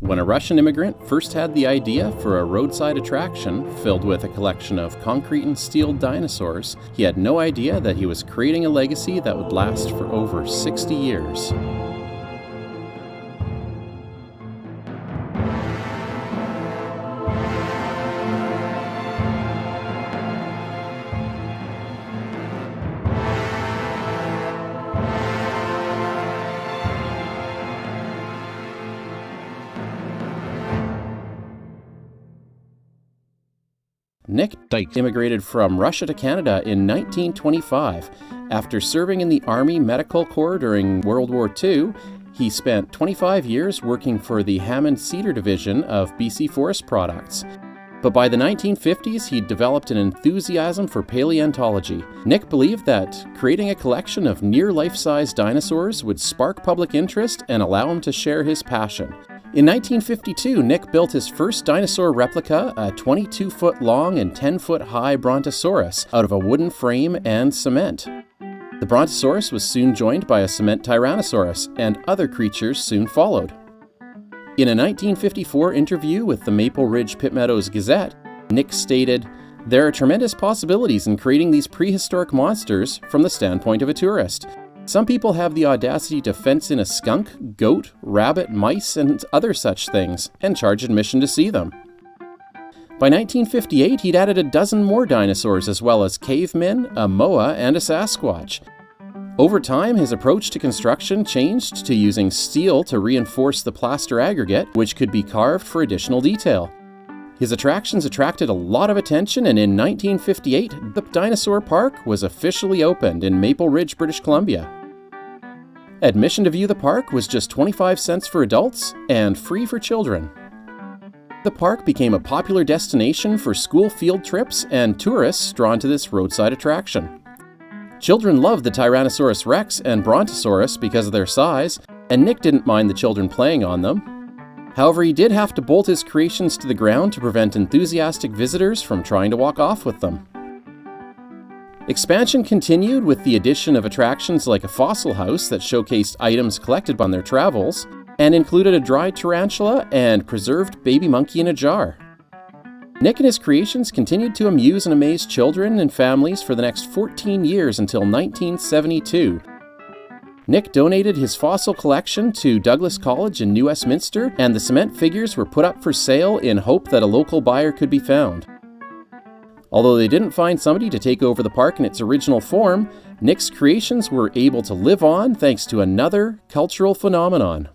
When a Russian immigrant first had the idea for a roadside attraction filled with a collection of concrete and steel dinosaurs, he had no idea that he was creating a legacy that would last for over 60 years. Dyck immigrated from Russia to Canada in 1925. After serving in the Army Medical Corps during World War II, he spent 25 years working for the Hammond Cedar Division of BC Forest Products. But by the 1950s, he developed an enthusiasm for paleontology. Dyck believed that creating a collection of near-life-size dinosaurs would spark public interest and allow him to share his passion. In 1952, Dyck built his first dinosaur replica, a 22-foot-long and 10-foot-high Brontosaurus, out of a wooden frame and cement. The Brontosaurus was soon joined by a cement Tyrannosaurus, and other creatures soon followed. In a 1954 interview with the Maple Ridge Pit Meadows Gazette, Dyck stated, "There are tremendous possibilities in creating these prehistoric monsters from the standpoint of a tourist. Some people have the audacity to fence in a skunk, goat, rabbit, mice, and other such things, and charge admission to see them." By 1958, he'd added a dozen more dinosaurs as well as cavemen, a moa, and a Sasquatch. Over time, his approach to construction changed to using steel to reinforce the plaster aggregate, which could be carved for additional detail. His attractions attracted a lot of attention, and in 1958, the Dinosaur Park was officially opened in Maple Ridge, British Columbia. Admission to view the park was just 25 cents for adults and free for children. The park became a popular destination for school field trips and tourists drawn to this roadside attraction. Children loved the Tyrannosaurus Rex and Brontosaurus because of their size, and Dyck didn't mind the children playing on them. However, he did have to bolt his creations to the ground to prevent enthusiastic visitors from trying to walk off with them. Expansion continued with the addition of attractions like a fossil house that showcased items collected on their travels, and included a dried tarantula and preserved baby monkey in a jar. Dyck and his creations continued to amuse and amaze children and families for the next 14 years until 1972. Dyck donated his fossil collection to Douglas College in New Westminster, and the cement figures were put up for sale in hope that a local buyer could be found. Although they didn't find somebody to take over the park in its original form, Dyck's creations were able to live on thanks to another cultural phenomenon.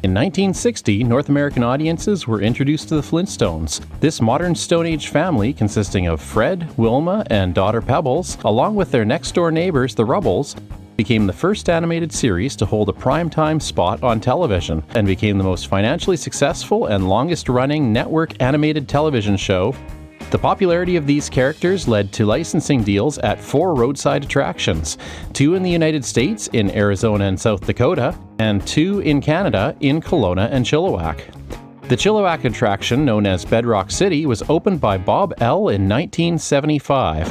In 1960, North American audiences were introduced to the Flintstones. This modern Stone Age family, consisting of Fred, Wilma, and daughter Pebbles, along with their next-door neighbors, the Rubbles, became the first animated series to hold a primetime spot on television, and became the most financially successful and longest-running network animated television show. The popularity of these characters led to licensing deals at 4 roadside attractions, 2 in the United States in Arizona and South Dakota, and 2 in Canada in Kelowna and Chilliwack. The Chilliwack attraction, known as Bedrock City, was opened by Bob L. in 1975.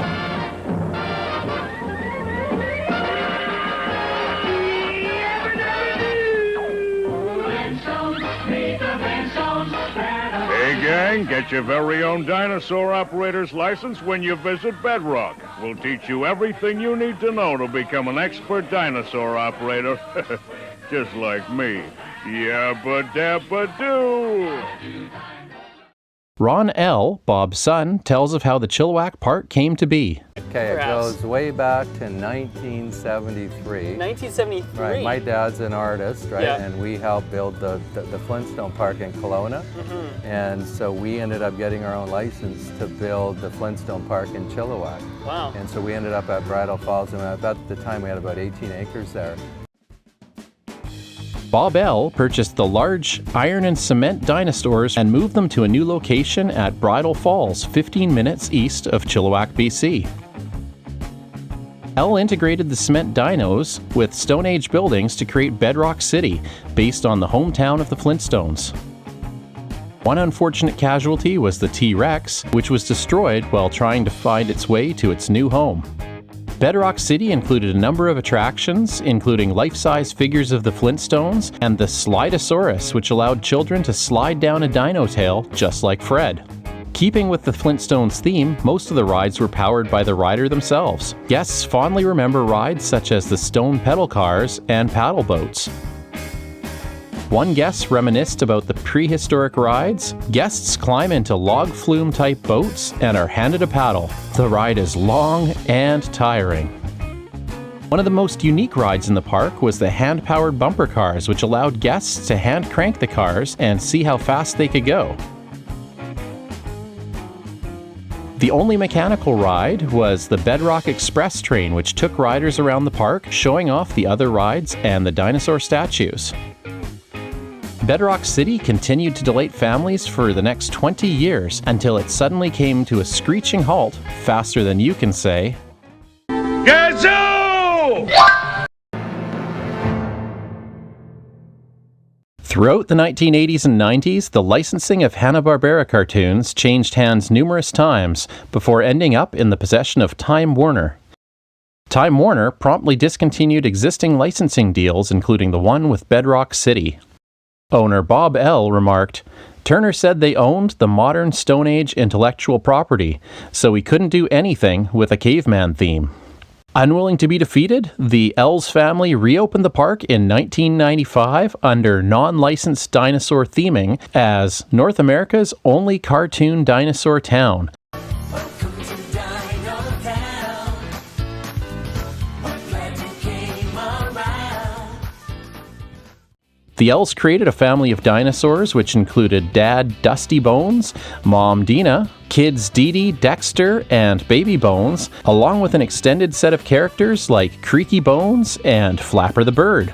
Gang, get your very own dinosaur operator's license when you visit Bedrock. We'll teach you everything you need to know to become an expert dinosaur operator. Just like me. Yabba dabba doo. Ron L., Bob's son, tells of how the Chilliwack Park came to be. Okay, it goes way back to 1973. 1973? Right, my dad's an artist, right? Yeah. And we helped build the Flintstone Park in Kelowna. Mm-hmm. And so we ended up getting our own license to build the Flintstone Park in Chilliwack. Wow. And so we ended up at Bridal Falls, and at the time we had about 18 acres there. Bob L. purchased the large iron and cement dinosaurs and moved them to a new location at Bridal Falls, 15 minutes east of Chilliwack, BC. L integrated the cement dinos with Stone Age buildings to create Bedrock City, based on the hometown of the Flintstones. One unfortunate casualty was the T-Rex, which was destroyed while trying to find its way to its new home. Bedrock City included a number of attractions, including life-size figures of the Flintstones and the Slidosaurus, which allowed children to slide down a dino tail just like Fred. Keeping with the Flintstones theme, most of the rides were powered by the rider themselves. Guests fondly remember rides such as the stone pedal cars and paddle boats. One guest reminisced about the prehistoric rides. Guests climb into log flume type boats and are handed a paddle. The ride is long and tiring. One of the most unique rides in the park was the hand-powered bumper cars, which allowed guests to hand crank the cars and see how fast they could go. The only mechanical ride was the Bedrock Express train, which took riders around the park, showing off the other rides and the dinosaur statues. Bedrock City continued to delight families for the next 20 years until it suddenly came to a screeching halt, faster than you can say, Gazoo! Throughout the 1980s and 90s, the licensing of Hanna-Barbera cartoons changed hands numerous times before ending up in the possession of Time Warner. Time Warner promptly discontinued existing licensing deals, including the one with Bedrock City. Owner Bob L. remarked, "Turner said they owned the modern Stone Age intellectual property, so we couldn't do anything with a caveman theme." Unwilling to be defeated, the L's family reopened the park in 1995 under non-licensed dinosaur theming as North America's only cartoon dinosaur town. The L's created a family of dinosaurs which included Dad Dusty Bones, Mom Dina, kids Dee Dee, Dexter, and Baby Bones, along with an extended set of characters like Creaky Bones and Flapper the Bird.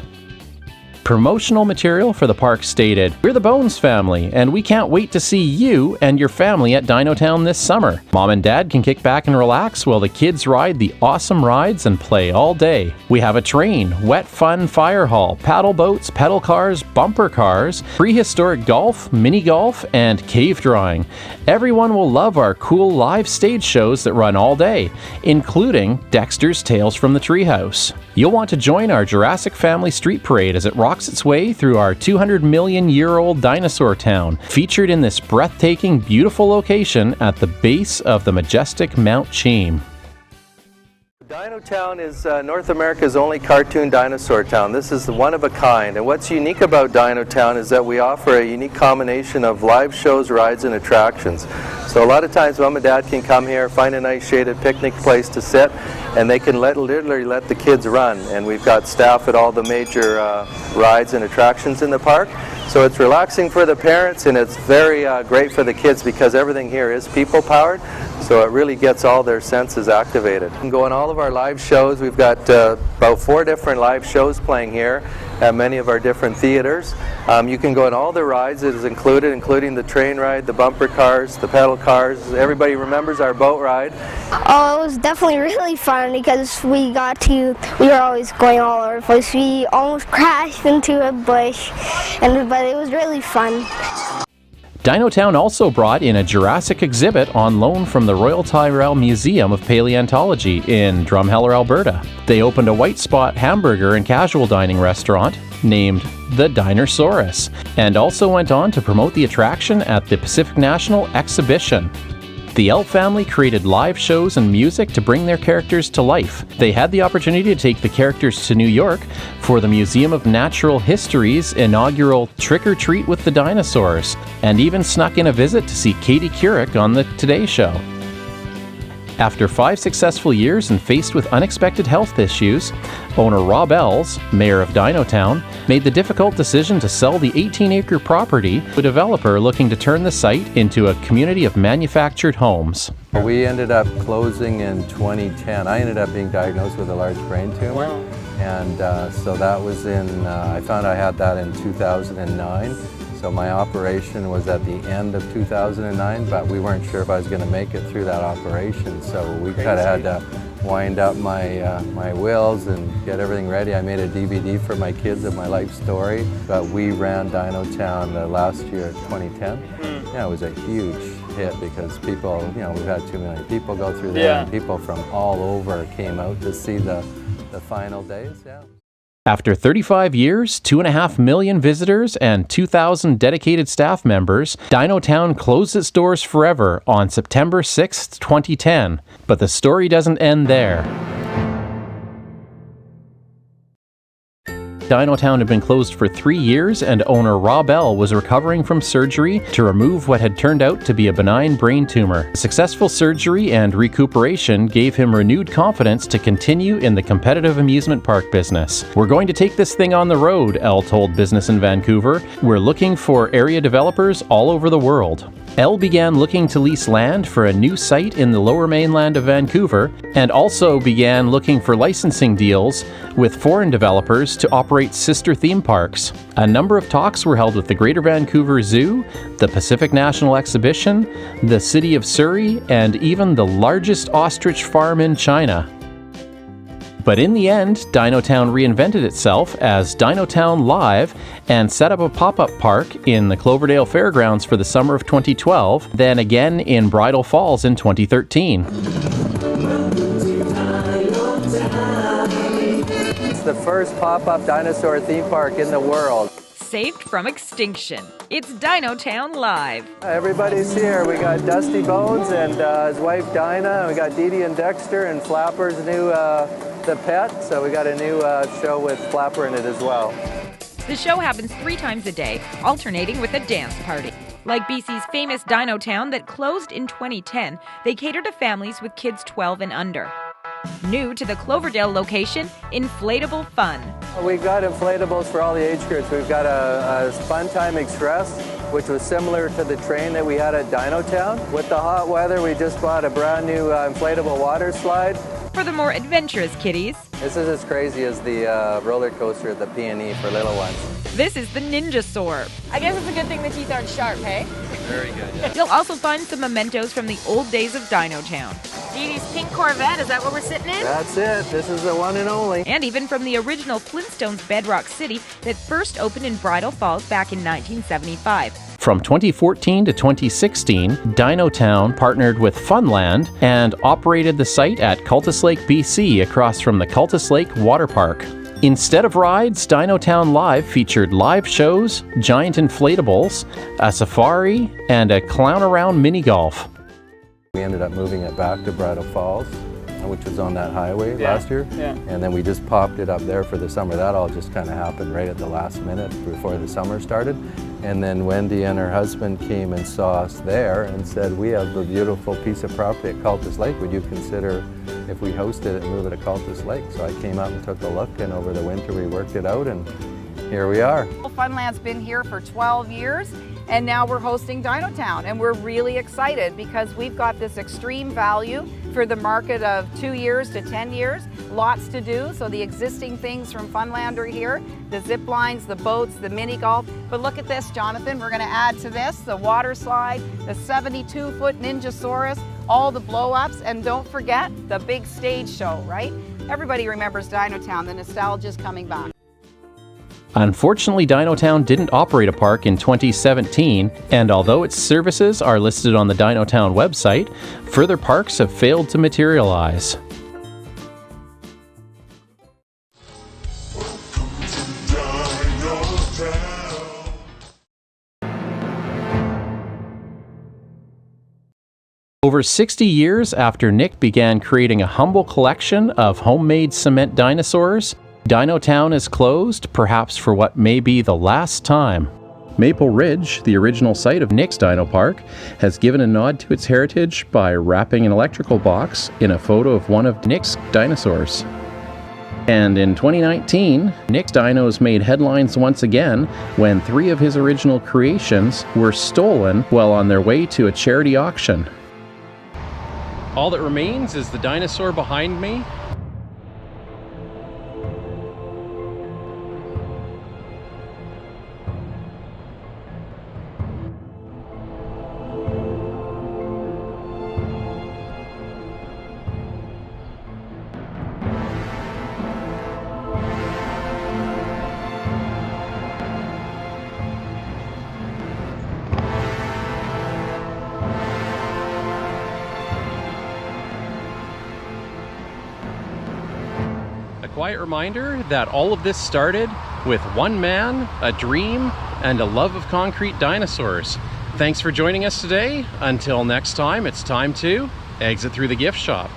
Promotional material for the park stated, "We're the Bones family, and we can't wait to see you and your family at Dinotown this summer. Mom and Dad can kick back and relax while the kids ride the awesome rides and play all day. We have a train, wet fun fire hall, paddle boats, pedal cars, bumper cars, prehistoric golf, mini golf, and cave drawing. Everyone will love our cool live stage shows that run all day, including Dexter's Tales from the Treehouse. You'll want to join our Jurassic Family Street Parade as it rocks its way through our 200-million-year-old dinosaur town, featured in this breathtaking, beautiful location at the base of the majestic Mount Cheam." Dinotown is North America's only cartoon dinosaur town. This is one of a kind, and what's unique about Dinotown is that we offer a unique combination of live shows, rides, and attractions. So a lot of times Mom and Dad can come here, find a nice shaded picnic place to sit, and they can literally let the kids run. And we've got staff at all the major rides and attractions in the park. So it's relaxing for the parents, and it's very great for the kids because everything here is people powered. So it really gets all their senses activated. You can go on all of our live shows. We've got about 4 different live shows playing here at many of our different theaters. You can go on all the rides it is included, including the train ride, the bumper cars, the pedal cars. Everybody remembers our boat ride. Oh, it was definitely really fun because we were always going all over the place. We almost crashed into a bush, but it was really fun. Dinotown also brought in a Jurassic exhibit on loan from the Royal Tyrrell Museum of Paleontology in Drumheller, Alberta. They opened a white spot hamburger and casual dining restaurant named the Dinosaurus, and also went on to promote the attraction at the Pacific National Exhibition. The L family created live shows and music to bring their characters to life. They had the opportunity to take the characters to New York for the Museum of Natural History's inaugural Trick or Treat with the Dinosaurs, and even snuck in a visit to see Katie Couric on the Today Show. After 5 successful years and faced with unexpected health issues, owner Rob Ells, mayor of Dinotown, made the difficult decision to sell the 18-acre property to a developer looking to turn the site into a community of manufactured homes. We ended up closing in 2010. I ended up being diagnosed with a large brain tumor. Wow. And so that was I found I had that in 2009. So my operation was at the end of 2009, but we weren't sure if I was going to make it through that operation. So we kind of had to wind up my wills and get everything ready. I made a DVD for my kids of my life story, but we ran Dinotown last year, 2010. Yeah, it was a huge hit because people, you know, we've had 2 million people go through there, and people from all over came out to see the final days. Yeah. After 35 years, 2.5 million visitors, and 2,000 dedicated staff members, Dinotown closed its doors forever on September 6, 2010. But the story doesn't end there. Dinotown had been closed for 3 years, and owner ROADSIDE was recovering from surgery to remove what had turned out to be a benign brain tumor. Successful surgery and recuperation gave him renewed confidence to continue in the competitive amusement park business. "We're going to take this thing on the road," Elle told Business in Vancouver. "We're looking for area developers all over the world." Elle began looking to lease land for a new site in the Lower Mainland of Vancouver, and also began looking for licensing deals with foreign developers to operate sister theme parks. A number of talks were held with the Greater Vancouver Zoo, the Pacific National Exhibition, the City of Surrey, and even the largest ostrich farm in China. But in the end, Dinotown reinvented itself as Dinotown Live and set up a pop-up park in the Cloverdale Fairgrounds for the summer of 2012, then again in Bridal Falls in 2013. It's the first pop-up dinosaur theme park in the world. Saved from extinction. It's Dinotown Live. Everybody's here. We got Dusty Bones and his wife Dinah, and we got Dee Dee and Dexter, and Flapper's new the pet, so we got a new show with Flapper in it as well. The show happens 3 times a day, alternating with a dance party. Like BC's famous Dinotown that closed in 2010, they cater to families with kids 12 and under. New to the Cloverdale location, inflatable fun. We've got inflatables for all the age groups. We've got a Fun Time Express, which was similar to the train that we had at Dinotown. With the hot weather, we just bought a brand new inflatable water slide. For the more adventurous kiddies, this is as crazy as the roller coaster at the P&E for little ones. This is the Ninjasaur. I guess it's a good thing the teeth aren't sharp, hey? Very good, yeah. You'll also find some mementos from the old days of Dinotown. Dee Dee's pink Corvette, is that what we're sitting in? That's it. This is the one and only. And even from the original Flintstones Bedrock city that first opened in Bridal Falls back in 1975. From 2014 to 2016, Dinotown partnered with Funland and operated the site at Cultus Lake, BC, across from the Cultus Lake Waterpark. Instead of rides, Dinotown Live featured live shows, giant inflatables, a safari, and a clown-around mini-golf. We ended up moving it back to Bridal Falls, which was on that highway last year. Yeah. And then we just popped it up there for the summer. That all just kind of happened right at the last minute before the summer started. And then Wendy and her husband came and saw us there and said, "We have a beautiful piece of property at Cultus Lake. Would you consider if we hosted it and move it to Cultus Lake?" So I came out and took a look, and over the winter we worked it out, and here we are. Funland's been here for 12 years, and now we're hosting Dinotown, and we're really excited because we've got this extreme value for the market of 2 years to 10 years. Lots to do, so the existing things from Funland are here, the zip lines, the boats, the mini golf. But look at this, Jonathan, we're gonna add to this the water slide, the 72-foot Ninjasaurus, all the blow-ups, and don't forget the big stage show, right? Everybody remembers Dinotown, the nostalgia's coming back. Unfortunately, Dinotown didn't operate a park in 2017, and although its services are listed on the Dinotown website, further parks have failed to materialize. Over 60 years after Nick began creating a humble collection of homemade cement dinosaurs, Dinotown is closed, perhaps for what may be the last time. Maple Ridge, the original site of Nick's Dino Park, has given a nod to its heritage by wrapping an electrical box in a photo of one of Nick's dinosaurs. And in 2019, Nick's Dinos made headlines once again when 3 of his original creations were stolen while on their way to a charity auction. All that remains is the dinosaur behind me. quiet reminder that all of this started with one man, a dream, and a love of concrete dinosaurs. Thanks for joining us today. Until next time, it's time to exit through the gift shop.